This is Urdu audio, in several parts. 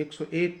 101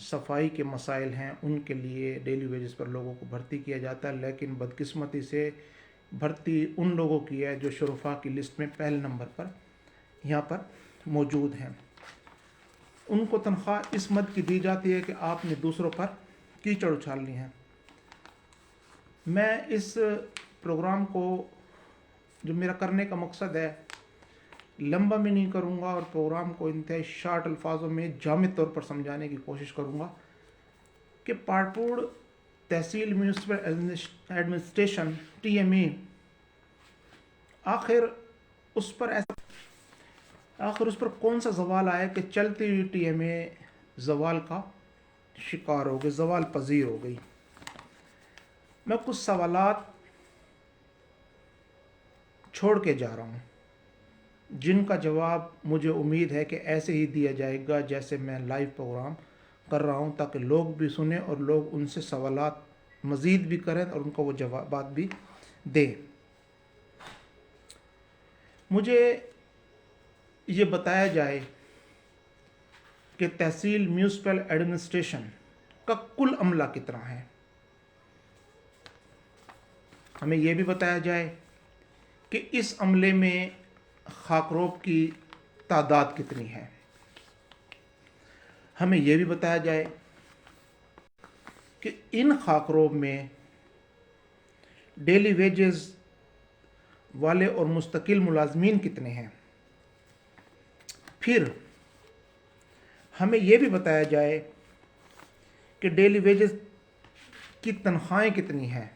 صفائی کے مسائل ہیں ان کے لیے ڈیلی ویجز پر لوگوں کو بھرتی کیا جاتا ہے، لیکن بدقسمتی سے بھرتی ان لوگوں کی ہے جو شرفا کی لسٹ میں پہلے نمبر پر یہاں پر موجود ہیں۔ ان کو تنخواہ اس مد کی دی جاتی ہے کہ آپ نے دوسروں پر کیچڑ اچھالنی ہے۔ میں اس پروگرام کو جو میرا کرنے کا مقصد ہے لمبا میں نہیں کروں گا، اور پروگرام کو انتہائی شارٹ الفاظوں میں جامع طور پر سمجھانے کی کوشش کروں گا کہ پہاڑپور تحصیل میونسپل ایڈمنسٹریشن TMA آخر اس پر کون سا زوال آیا کہ چلتی ہوئی TMA زوال کا شکار ہو گئی، زوال پذیر ہو گئی۔ میں کچھ سوالات چھوڑ کے جا رہا ہوں جن کا جواب مجھے امید ہے کہ ایسے ہی دیا جائے گا جیسے میں لائیو پروگرام کر رہا ہوں، تاکہ لوگ بھی سنیں اور لوگ ان سے سوالات مزید بھی کریں اور ان کو وہ جوابات بھی دیں۔ مجھے یہ بتایا جائے کہ تحصیل میونسپل ایڈمنسٹریشن کا کل عملہ کتنا ہے۔ ہمیں یہ بھی بتایا جائے کہ اس عملے میں خاکروب کی تعداد کتنی ہے۔ ہمیں یہ بھی بتایا جائے کہ ان خاکروب میں ڈیلی ویجز والے اور مستقل ملازمین کتنے ہیں۔ پھر ہمیں یہ بھی بتایا جائے کہ ڈیلی ویجز کی تنخواہیں کتنی ہیں۔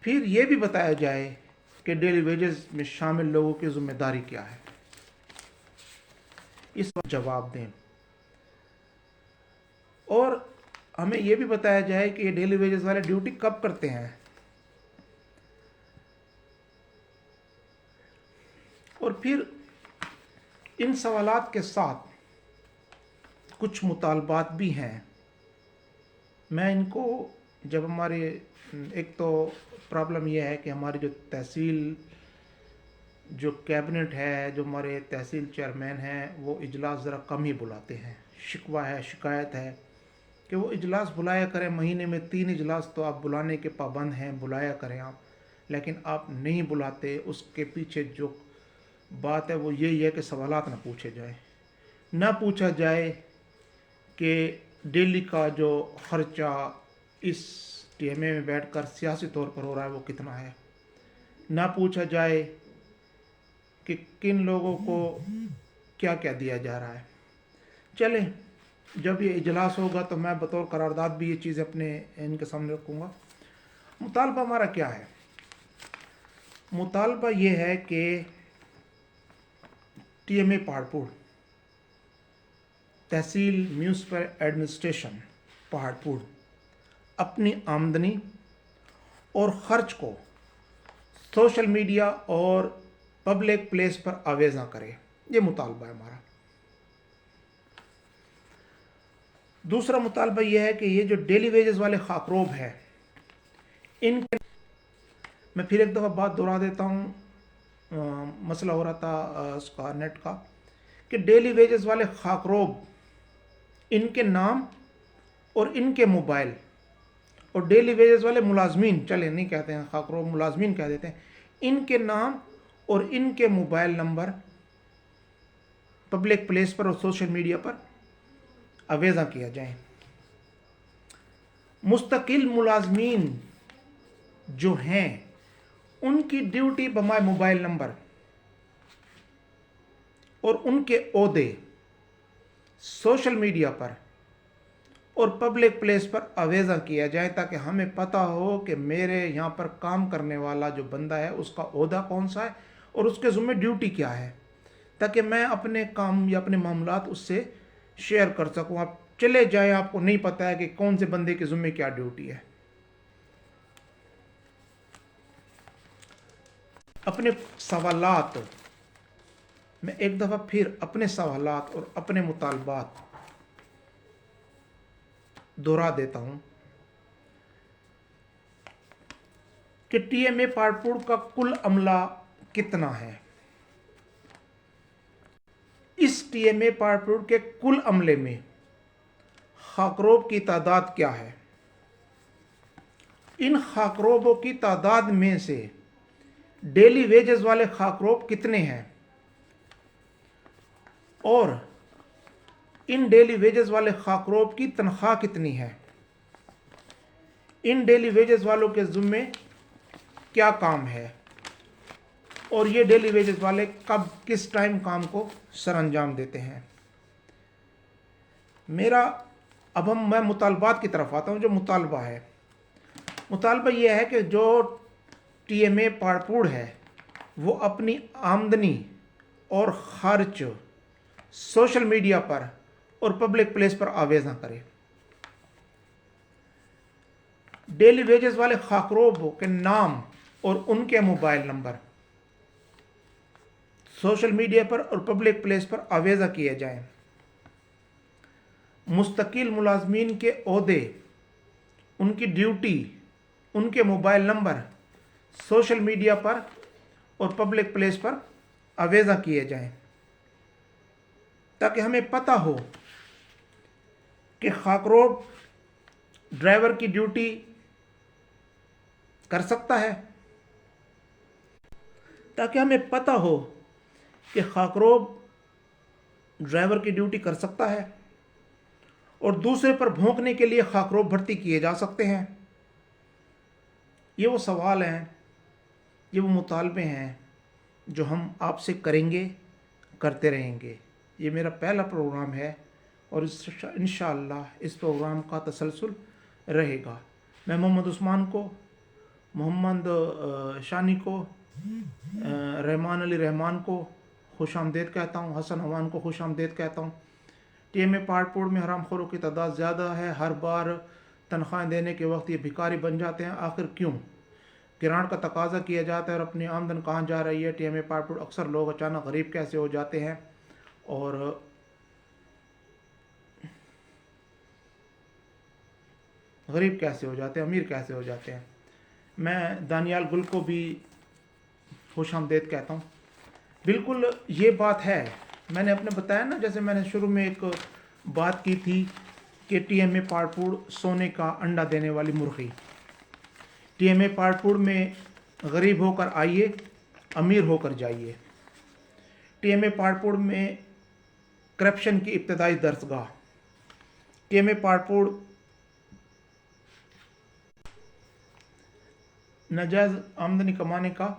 پھر یہ بھی بتایا جائے کہ ڈیلی ویجز میں شامل لوگوں کی ذمہ داری کیا ہے۔ اس پر جواب دیں، اور ہمیں یہ بھی بتایا جائے کہ یہ ڈیلی ویجز والے ڈیوٹی کب کرتے ہیں، اور پھر ان سوالات کے ساتھ کچھ مطالبات بھی ہیں۔ میں ان کو جب ہمارے ایک تو پرابلم یہ ہے کہ ہماری جو تحصیل جو کیبنٹ ہے، جو ہمارے تحصیل چیئرمین ہیں، وہ اجلاس ذرا کم ہی بلاتے ہیں۔ شکوہ ہے، شکایت ہے کہ وہ اجلاس بلایا کریں، مہینے میں 3 اجلاس تو آپ بلانے کے پابند ہیں، بلایا کریں آپ، لیکن آپ نہیں بلاتے۔ اس کے پیچھے جو بات ہے وہ یہی ہے کہ سوالات نہ پوچھے جائیں، نہ پوچھا جائے کہ ڈیلی کا جو خرچہ اس TMA میں بیٹھ کر سیاسی طور پر ہو رہا ہے وہ کتنا ہے، نہ پوچھا جائے کہ کن لوگوں کو کیا کیا دیا جا رہا ہے۔ چلیں، جب یہ اجلاس ہوگا تو میں بطور قرارداد بھی یہ چیزیں ان کے سامنے رکھوں گا۔ مطالبہ ہمارا کیا ہے؟ مطالبہ یہ ہے کہ TMA پہاڑپور تحصیل میونسپل ایڈمنسٹریشن پہاڑپور اپنی آمدنی اور خرچ کو سوشل میڈیا اور پبلک پلیس پر آویزاں کرے۔ یہ مطالبہ ہے ہمارا۔ دوسرا مطالبہ یہ ہے کہ یہ جو ڈیلی ویجز والے خاکروب ہیں، ان کے میں پھر ایک دفعہ بات دہرا دیتا ہوں، مسئلہ ہو رہا تھا اس کا نیٹ کا، کہ ڈیلی ویجز والے خاکروب، ان کے نام اور ان کے موبائل، اور ڈیلی ویجز والے ملازمین، چلے نہیں کہتے ہیں خاکروب، ملازمین کہہ دیتے ہیں، ان کے نام اور ان کے موبائل نمبر پبلک پلیس پر اور سوشل میڈیا پر آویزاں کیا جائیں۔ مستقل ملازمین جو ہیں ان کی ڈیوٹی بمائے موبائل نمبر اور ان کے عہدے سوشل میڈیا پر اور پبلک پلیس پر آویزاں کیا جائے، تاکہ ہمیں پتہ ہو کہ میرے یہاں پر کام کرنے والا جو بندہ ہے اس کا عہدہ کون سا ہے اور اس کے ذمہ ڈیوٹی کیا ہے، تاکہ میں اپنے کام یا اپنے معاملات اس سے شیئر کر سکوں۔ آپ چلے جائیں، آپ کو نہیں پتہ ہے کہ کون سے بندے کے ذمہ کیا ڈیوٹی ہے۔ اپنے سوالات میں ایک دفعہ پھر اپنے سوالات اور اپنے مطالبات دہرا دیتا ہوں کہ TMA پہاڑپور کا کل عملہ کتنا ہے۔ اس ٹی ایم اے پارپور کے کل عملے میں خاکروب کی تعداد کیا ہے؟ ان خاکروبوں کی تعداد میں سے ڈیلی ویجز والے خاکروب کتنے ہیں اور ان ڈیلی ویجز والے خاکروب کی تنخواہ کتنی ہے؟ ان ڈیلی ویجز والوں کے ذمے کیا کام ہے اور یہ ڈیلی ویجز والے کب کس ٹائم کام کو سر انجام دیتے ہیں؟ میں مطالبات کی طرف آتا ہوں. جو مطالبہ یہ ہے کہ جو ٹی ایم اے پارپوڑ ہے وہ اپنی آمدنی اور خرچ سوشل میڈیا پر اور پبلک پلیس پر آویز نہ کرے. ڈیلی ویجز والے خاکروب کے نام اور ان کے موبائل نمبر سوشل میڈیا پر اور پبلک پلیس پر آویزہ کیے جائیں. مستقل ملازمین کے عہدے، ان کی ڈیوٹی، ان کے موبائل نمبر سوشل میڈیا پر اور پبلک پلیس پر آویزہ کیے جائیں تاکہ ہمیں پتہ ہو کہ خاکروب ڈرائیور کی ڈیوٹی کر سکتا ہے، تاکہ ہمیں پتہ ہو کہ خاکروب ڈرائیور کی ڈیوٹی کر سکتا ہے اور دوسرے پر بھونکنے کے لیے خاکروب بھرتی کیے جا سکتے ہیں. یہ وہ سوال ہیں، یہ وہ مطالبے ہیں جو ہم آپ سے کریں گے، کرتے رہیں گے. یہ میرا پہلا پروگرام ہے اور انشاءاللہ اس پروگرام کا تسلسل رہے گا. میں محمد عثمان کو، محمد شانی کو، رحمان علی رحمان کو خوش آمدید کہتا ہوں، حسن عوان کو خوش آمدید کہتا ہوں. ٹی ایم اے پارپوڑ میں حرام خوروں کی تعداد زیادہ ہے. ہر بار تنخواہیں دینے کے وقت یہ بھکاری بن جاتے ہیں. آخر کیوں؟ گرانٹ کا تقاضا کیا جاتا ہے اور اپنی آمدن کہاں جا رہی ہے؟ ٹی ایم اے پارپوڑ اکثر لوگ اچانک غریب کیسے ہو جاتے ہیں اور غریب کیسے ہو جاتے ہیں، امیر کیسے ہو جاتے ہیں؟ میں دانیال گل کو بھی خوش آمدید کہتا ہوں. بالکل یہ بات ہے. میں نے اپنے بتایا نا، جیسے میں نے شروع میں ایک بات کی تھی کہ ٹی ایم اے پارپوڑ سونے کا انڈا دینے والی مرغی. ٹی ایم اے پارپوڑ میں غریب ہو کر آئیے، امیر ہو کر جائیے. ٹی ایم اے پارپوڑ میں کرپشن کی ابتدائی درسگاہ. ٹی ایم اے پارپوڑ ناجائز آمدنی کمانے کا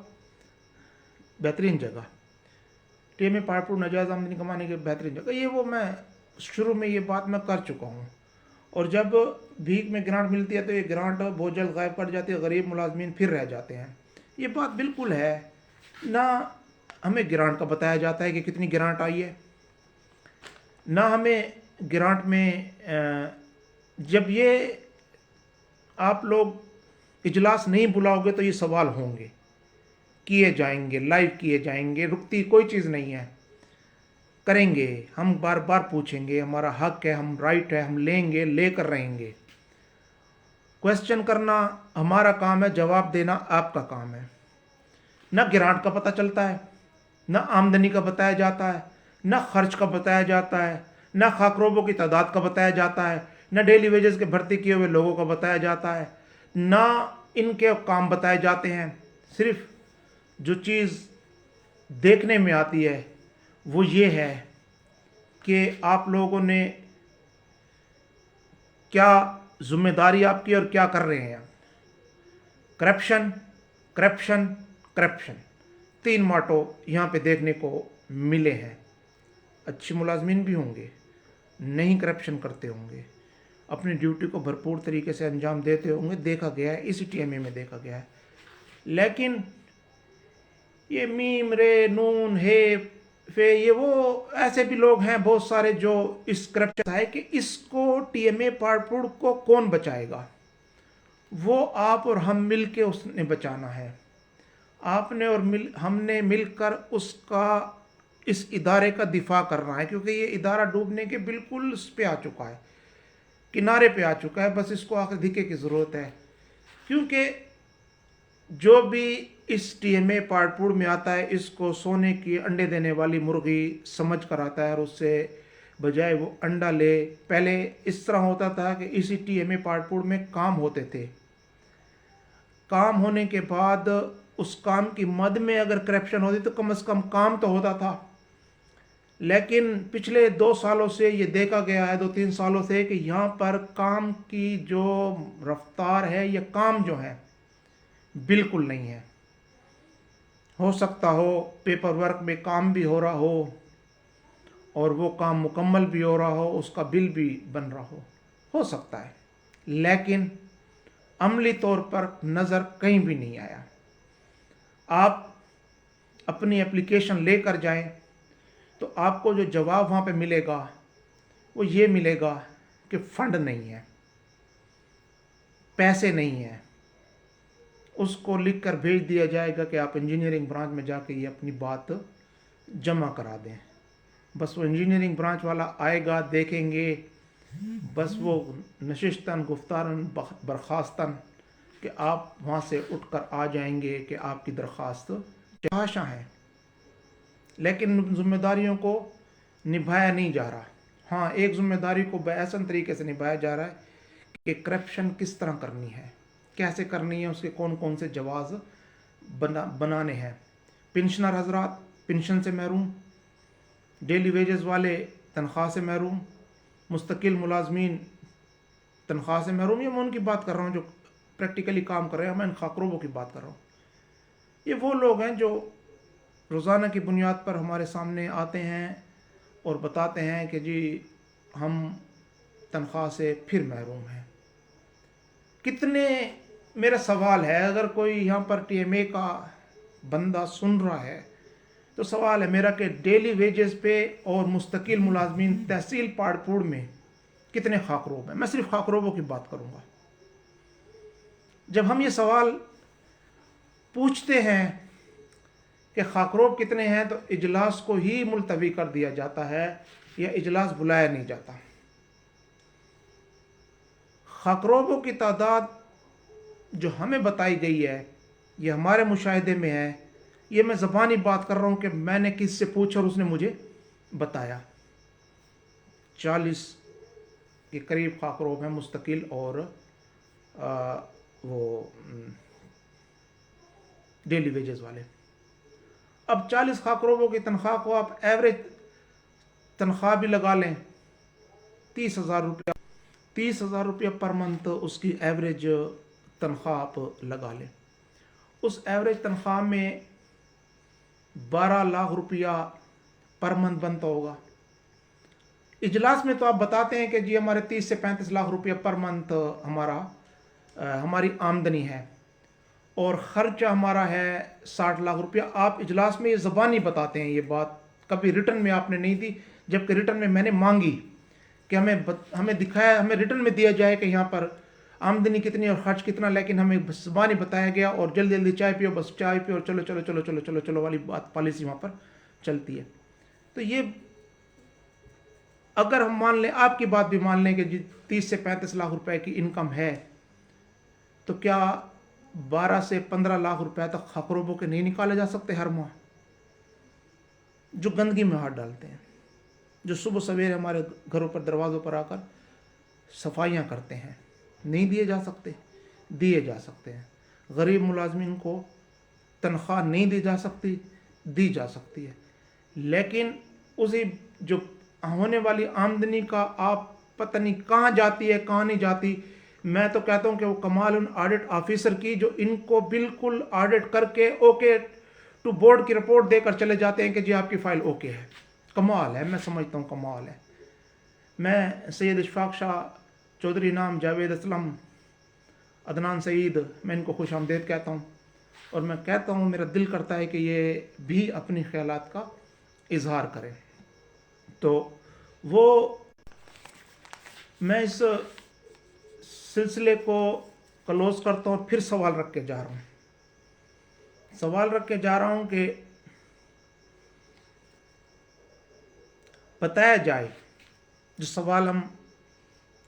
بہترین جگہ. ٹی ایم اے پارپوڑ ناجائز آمدنی کمانے کی بہترین جگہ. یہ وہ میں شروع میں یہ بات میں کر چکا ہوں. اور جب بھیک میں گرانٹ ملتی ہے تو یہ گرانٹ بہت جلد غائب پڑ جاتی ہے، غریب ملازمین پھر رہ جاتے ہیں. یہ بات بالکل ہے. نہ ہمیں گرانٹ کا بتایا جاتا ہے کہ کتنی گرانٹ آئی ہے، نہ ہمیں گرانٹ میں جب یہ آپ لوگ اجلاس نہیں بلاؤ گے تو یہ سوال ہوں گے، کیے جائیں گے، لائیو کیے جائیں گے. رکتی کوئی چیز نہیں ہے، کریں گے. ہم بار بار پوچھیں گے، ہمارا حق ہے، ہم رائٹ ہے، ہم لیں گے، لے کر رہیں گے. کویسچن کرنا ہمارا کام ہے، جواب دینا آپ کا کام ہے. نہ گرانٹ کا پتہ چلتا ہے، نہ آمدنی کا بتایا جاتا ہے، نہ خرچ کا بتایا جاتا ہے، نہ خاکروبوں کی تعداد کا بتایا جاتا ہے، نہ ڈیلی ویجز کے بھرتی کیے ہوئے لوگوں کا بتایا جاتا ہے، نہ ان کے کام بتائے جاتے ہیں. صرف جو چیز دیکھنے میں آتی ہے وہ یہ ہے کہ آپ لوگوں نے کیا ذمہ داری آپ کی اور کیا کر رہے ہیں. کرپشن، کرپشن، کرپشن، 3 ماٹو یہاں پہ دیکھنے کو ملے ہیں. اچھے ملازمین بھی ہوں گے، نہیں کرپشن کرتے ہوں گے، اپنی ڈیوٹی کو بھرپور طریقے سے انجام دیتے ہوں گے. دیکھا گیا ہے، اسی ٹی ایم اے میں دیکھا گیا ہے. لیکن یہ میم رے نون ہے فے، یہ وہ ایسے بھی لوگ ہیں بہت سارے جو اس کرپشن ہے کہ اس کو ٹی ایم اے پارپوڑ کو کون بچائے گا؟ وہ آپ اور ہم مل کے اس نے بچانا ہے. آپ نے اور ہم نے مل کر اس ادارے کا دفاع کرنا ہے، کیونکہ یہ ادارہ ڈوبنے کے بالکل اس پہ آ چکا ہے، کنارے پہ آ چکا ہے. بس اس کو آخر دھکے کی ضرورت ہے. کیونکہ جو بھی اس ٹی ایم اے پارپوڑ میں آتا ہے اس کو سونے کی انڈے دینے والی مرغی سمجھ کر آتا ہے، اور اس سے بجائے وہ انڈا لے، پہلے اس طرح ہوتا تھا کہ اسی ٹی ایم اے پارپوڑ میں کام ہوتے تھے، کام ہونے کے بعد اس کام کی مد میں اگر کرپشن ہوتی تو کم از کم کام تو ہوتا تھا، لیکن پچھلے 2 سالوں سے یہ دیکھا گیا ہے، 2-3 سالوں سے، کہ یہاں پر کام کی جو رفتار ہے یا کام جو ہے بالکل نہیں ہے۔ ہو سکتا ہو پیپر ورک میں کام بھی ہو رہا ہو اور وہ کام مکمل بھی ہو رہا ہو، اس کا بل بھی بن رہا ہو سکتا ہے، لیکن عملی طور پر نظر کہیں بھی نہیں آیا۔ آپ اپنی اپلیکیشن لے کر جائیں تو آپ کو جو جواب وہاں پہ ملے گا وہ یہ ملے گا کہ فنڈ نہیں ہے، پیسے نہیں ہیں، اس کو لکھ کر بھیج دیا جائے گا کہ آپ انجینئرنگ برانچ میں جا کے یہ اپنی بات جمع کرا دیں۔ بس وہ انجینئرنگ برانچ والا آئے گا، دیکھیں گے، بس وہ نشستاً گفتاراً برخاستاً کہ آپ وہاں سے اٹھ کر آ جائیں گے کہ آپ کی درخواست چاشاں ہے، لیکن ذمہ داریوں کو نبھایا نہیں جا رہا۔ ہاں، ایک ذمہ داری کو بحسن طریقے سے نبھایا جا رہا ہے کہ کرپشن کس طرح کرنی ہے، کیسے کرنی ہے، اس کے کون کون سے جواز بنانے ہیں۔ پنشنر حضرات پنشن سے محروم، ڈیلی ویجز والے تنخواہ سے محروم، مستقل ملازمین تنخواہ سے محروم۔ یہ میں ان کی بات کر رہا ہوں جو پریکٹیکلی کام کر رہے ہیں، میں ان خاکروبوں کی بات کر رہا ہوں۔ یہ وہ لوگ ہیں جو روزانہ کی بنیاد پر ہمارے سامنے آتے ہیں اور بتاتے ہیں کہ جی ہم تنخواہ سے پھر محروم ہیں۔ کتنے، میرا سوال ہے، اگر کوئی یہاں پر ٹی ایم اے کا بندہ سن رہا ہے تو سوال ہے میرا کہ ڈیلی ویجز پہ اور مستقل ملازمین تحصیل پاڑپوڑ میں کتنے خاکروب ہیں؟ میں صرف خاکروبوں کی بات کروں گا۔ جب ہم یہ سوال پوچھتے ہیں کہ خاکروب کتنے ہیں تو اجلاس کو ہی ملتوی کر دیا جاتا ہے یا اجلاس بلایا نہیں جاتا۔ خاکروبوں کی تعداد جو ہمیں بتائی گئی ہے، یہ ہمارے مشاہدے میں ہے، یہ میں زبانی بات کر رہا ہوں کہ میں نے کس سے پوچھا اور اس نے مجھے بتایا، 40 کے قریب خاکروب ہیں مستقل اور وہ ڈیلی ویجز والے۔ اب 40 خاکروبوں کی تنخواہ کو آپ ایوریج تنخواہ بھی لگا لیں، 30,000 روپیہ پر منتھ اس کی ایوریج تنخواہ آپ لگا لیں۔ اس ایوریج تنخواہ میں 12 لاکھ روپیہ پر منتھ بنتا ہوگا۔ اجلاس میں تو آپ بتاتے ہیں کہ جی ہمارے 30 سے 35 لاکھ روپیہ پر منتھ ہماری آمدنی ہے اور خرچہ ہمارا ہے 60 لاکھ روپیہ۔ آپ اجلاس میں یہ زبانی بتاتے ہیں، یہ بات کبھی ریٹن میں آپ نے نہیں دی، جبکہ ریٹن میں میں نے مانگی کہ ہمیں دکھایا، ہمیں ریٹن میں دیا جائے کہ یہاں پر آمدنی کتنی اور خرچ کتنا، لیکن ہمیں زبانی بتایا گیا اور جلدی جلدی چائے پیو، بس چائے پیو، چلو چلو چلو چلو چلو چلو والی بات پالیسی وہاں پر چلتی ہے۔ تو یہ اگر ہم مان لیں، آپ کی بات بھی مان لیں کہ جی 30 سے 35 لاکھ روپے کی انکم ہے، تو کیا 12 سے 15 لاکھ روپے تک خاکروبوں کے نہیں نکالے جا سکتے ہر ماہ؟ جو گندگی میں ہاتھ ڈالتے ہیں، جو صبح سویرے ہمارے گھروں پر دروازوں پر آ کر صفائیاں کرتے ہیں، نہیں دیے جا سکتے؟ دیے جا سکتے ہیں۔ غریب ملازمین کو تنخواہ نہیں دی جا سکتی؟ دی جا سکتی ہے، لیکن اسی جو ہونے والی آمدنی کا آپ پتہ نہیں کہاں جاتی ہے کہاں نہیں جاتی۔ میں تو کہتا ہوں کہ وہ کمال ان آڈٹ آفیسر کی جو ان کو بالکل آڈٹ کر کے اوکے ٹو بورڈ کی رپورٹ دے کر چلے جاتے ہیں کہ جی آپ کی فائل اوکے ہے۔ کمال ہے، میں سمجھتا ہوں کمال ہے۔ میں سید اشفاق شاہ چودھری نام، جاوید اسلم، عدنان سعید، میں ان کو خوش آمدید کہتا ہوں، اور میں کہتا ہوں میرا دل کرتا ہے کہ یہ بھی اپنی خیالات کا اظہار کریں۔ تو وہ میں اس سلسلے کو کلوز کرتا ہوں اور پھر سوال رکھ کے جا رہا ہوں کہ بتایا جائے، جو سوال ہم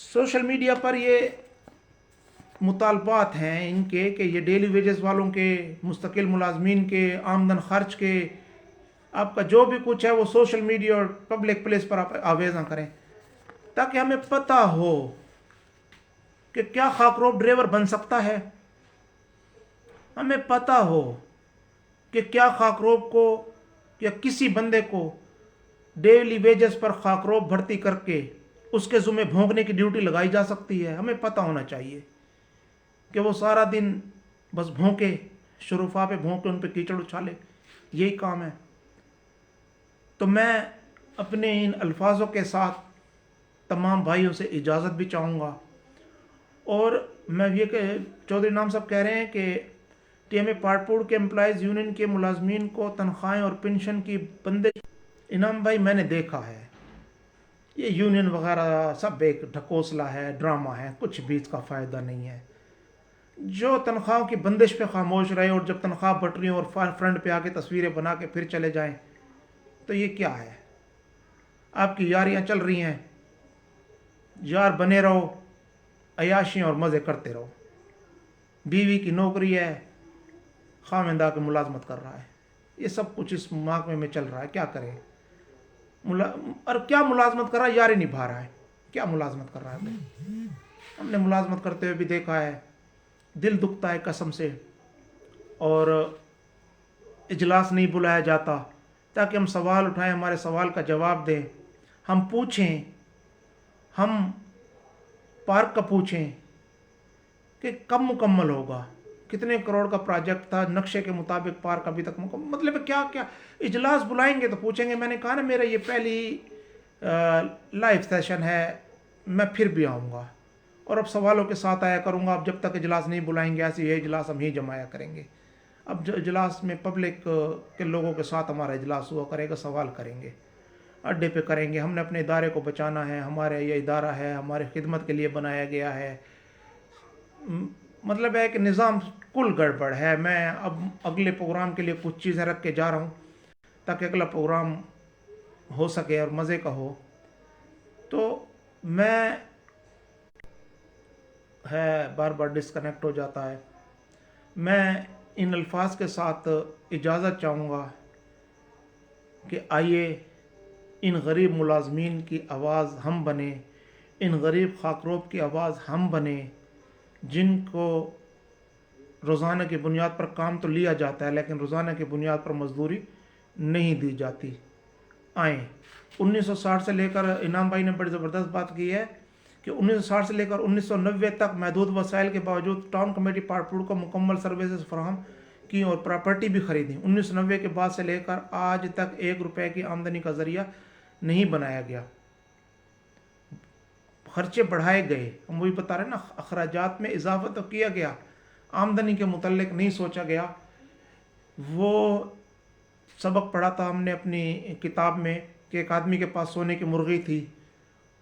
سوشل میڈیا پر یہ مطالبات ہیں ان کے کہ یہ ڈیلی ویجز والوں کے، مستقل ملازمین کے، آمدن خرچ کے، آپ کا جو بھی کچھ ہے وہ سوشل میڈیا اور پبلک پلیس پر آپ آویزاں کریں، تاکہ ہمیں پتہ ہو کہ کیا خاکروب ڈرائیور بن سکتا ہے، ہمیں پتہ ہو کہ کیا خاکروب کو یا کسی بندے کو ڈیلی ویجز پر خاکروب بھرتی کر کے اس کے ذمہ بھونکنے کی ڈیوٹی لگائی جا سکتی ہے. ہمیں پتہ ہونا چاہیے کہ وہ سارا دن بس بھونکے، شرفا پہ بھونکے، ان پہ کیچڑ اچھالے، یہی کام ہے. تو میں اپنے ان الفاظوں کے ساتھ تمام بھائیوں سے اجازت بھی چاہوں گا، اور میں یہ کہ چودھری انعام صاحب کہہ رہے ہیں کہ ٹی ایم اے پارپور کے امپلائیز یونین کے ملازمین کو تنخواہیں اور پنشن کی بندش. انعام بھائی میں نے دیکھا ہے یہ یونین وغیرہ سب ایک ڈھکوسلا ہے، ڈرامہ ہے، کچھ بھی اس کا فائدہ نہیں ہے. جو تنخواہوں کی بندش پہ خاموش رہے اور جب تنخواہ بٹ رہی اور فرنٹ پہ آ کے تصویریں بنا کے پھر چلے جائیں تو یہ کیا ہے؟ آپ کی یاریاں چل رہی ہیں، یار بنے رہو، عیاشیاں اور مزے کرتے رہو. بیوی کی نوکری ہے، خاوند آ کے ملازمت کر رہا ہے، یہ سب کچھ اس محکمے میں چل رہا ہے. کیا کرے؟ اور کیا ملازمت کر رہا ہے؟ یاری نبھا رہا ہے. کیا ملازمت کر رہا ہے؟ ہم نے ملازمت کرتے ہوئے بھی دیکھا ہے، دل دکھتا ہے قسم سے. اور اجلاس نہیں بلایا جاتا تاکہ ہم سوال اٹھائیں، ہمارے سوال کا جواب دیں، ہم پوچھیں، ہم پارک کا پوچھیں کہ کب مکمل ہوگا، کتنے کروڑ کا پروجیکٹ تھا، نقشے کے مطابق پارک ابھی تک مکمل. مطلب کیا کیا اجلاس بلائیں گے تو پوچھیں گے. میں نے کہا نا میرا یہ پہلی لائیو سیشن ہے، میں پھر بھی آؤں گا اور اب سوالوں کے ساتھ آیا کروں گا. اب جب تک اجلاس نہیں بلائیں گے ایسے یہ اجلاس ہم ہی جمایا کریں گے. اب جو اجلاس میں پبلک کے لوگوں کے ساتھ ہمارا اجلاس ہوا کرے گا، سوال کریں گے، اڈے پہ کریں گے. ہم نے اپنے ادارے کو بچانا ہے، ہمارا یہ ادارہ ہے ہمارے خدمت کے لیے بنایا گیا ہے. مطلب ہے کہ نظام کل گڑبڑ ہے. میں اب اگلے پروگرام کے لیے کچھ چیزیں رکھ کے جا رہا ہوں تاکہ اگلا پروگرام ہو سکے اور مزے کا ہو. تو میں بار بار ڈسکنیکٹ ہو جاتا ہے. میں ان الفاظ کے ساتھ اجازت چاہوں گا کہ آئیے ان غریب ملازمین کی آواز ہم بنیں، ان غریب خاکروب کی آواز ہم بنیں جن کو روزانہ کی بنیاد پر کام تو لیا جاتا ہے لیکن روزانہ کی بنیاد پر مزدوری نہیں دی جاتی. آئیں 1960 سے لے کر انعام بھائی نے بڑی زبردست بات کی ہے کہ 1960 سے لے کر 1990 تک محدود وسائل کے باوجود ٹاؤن کمیٹی پارپور کو مکمل سروسز فراہم کی اور پراپرٹی بھی خریدی. 1990 کے بعد سے لے کر آج تک 1 روپے کی آمدنی کا ذریعہ نہیں بنایا گیا. خرچے بڑھائے گئے، ہم وہی بتا رہے ہیں نا، اخراجات میں اضافہ تو کیا گیا، آمدنی کے متعلق نہیں سوچا گیا. وہ سبق پڑھا تھا ہم نے اپنی کتاب میں کہ ایک آدمی کے پاس سونے کی مرغی تھی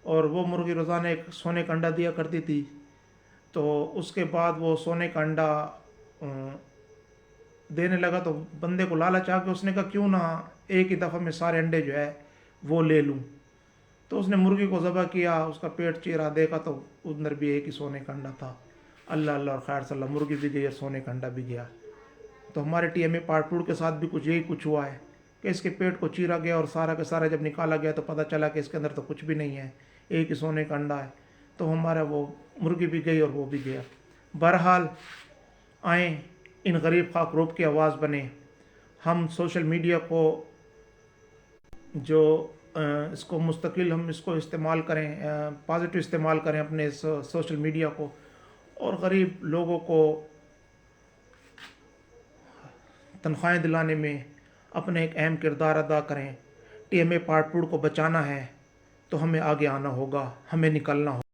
اور وہ مرغی روزانہ ایک سونے کا انڈا دیا کرتی تھی. تو اس کے بعد وہ سونے کا انڈا دینے لگا تو بندے کو لالچ آ کے اس نے کہا کیوں نہ ایک ہی دفعہ میں سارے انڈے جو ہے وہ لے لوں. تو اس نے مرغی کو ذبح کیا، اس کا پیٹ چیرا، دیکھا تو اندر بھی ایک ہی سونے کا انڈا تھا. اللہ اللہ اور خیر صلی اللہ، مرغی بھی گئی اور سونے کا انڈا بھی گیا. تو ہمارے ٹی ایم اے پارپور کے ساتھ بھی یہی کچھ ہوا ہے کہ اس کے پیٹ کو چیرا گیا اور سارا کا سارا جب نکالا گیا تو پتہ چلا کہ اس کے اندر تو کچھ بھی نہیں ہے، ایک ہی سونے کا انڈا ہے. تو ہمارا وہ مرغی بھی گئی اور وہ بھی گیا. بہرحال آئیں ان غریب خاکروب کی آواز بنیں. ہم سوشل میڈیا کو جو اس کو مستقل ہم اس کو استعمال کریں، پازیٹیو استعمال کریں اپنے اس سوشل میڈیا کو، اور غریب لوگوں کو تنخواہیں دلانے میں اپنے ایک اہم کردار ادا کریں. ٹی ایم اے پارپور کو بچانا ہے تو ہمیں آگے آنا ہوگا، ہمیں نکلنا ہوگا.